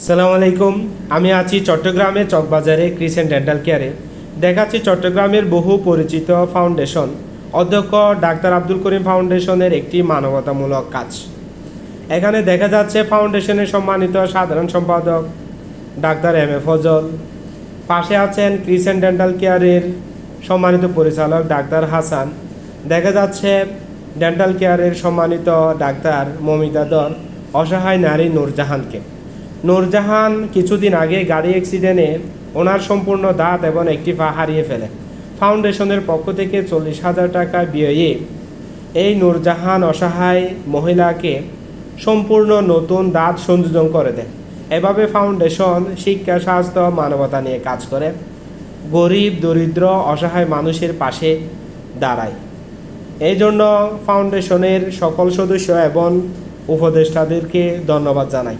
সালামু আলাইকুম। আমি আছি চট্টগ্রামের চকবাজারে ক্রিসেন্ট ডেন্টাল কেয়ারে। দেখাচ্ছি চট্টগ্রামের বহু পরিচিত ফাউন্ডেশন অধ্যক্ষ ডাক্তার আব্দুল করিম ফাউন্ডেশনের একটি মানবতামূলক কাজ। এখানে দেখা যাচ্ছে ফাউন্ডেশনের সম্মানিত সাধারণ সম্পাদক ডাক্তার এম এ ফজল, পাশে আছেন ক্রিসেন্ট ডেন্টাল কেয়ারের সম্মানিত পরিচালক ডাক্তার হাসান, দেখা যাচ্ছে ডেন্টাল কেয়ারের সম্মানিত ডাক্তার মমিতাদর, অসহায় নারী নূরজাহানকে। নূরজাহান কিছুদিন আগে গাড়ি অ্যাক্সিডেন্টে ওনার সম্পূর্ণ দাঁত এবং একটি পা হারিয়ে ফেলে। ফাউন্ডেশনের পক্ষ থেকে 40,000 টাকা ব্যয়ে এই নূরজাহান অসহায় মহিলাকে সম্পূর্ণ নতুন দাঁত সংযোজন করে দেয়। এভাবে ফাউন্ডেশন শিক্ষা, স্বাস্থ্য, মানবতা নিয়ে কাজ করে, গরিব, দরিদ্র, অসহায় মানুষের পাশে দাঁড়ায়। এই জন্য ফাউন্ডেশনের সকল সদস্য এবং উপদেষ্টাদেরকে ধন্যবাদ জানাই।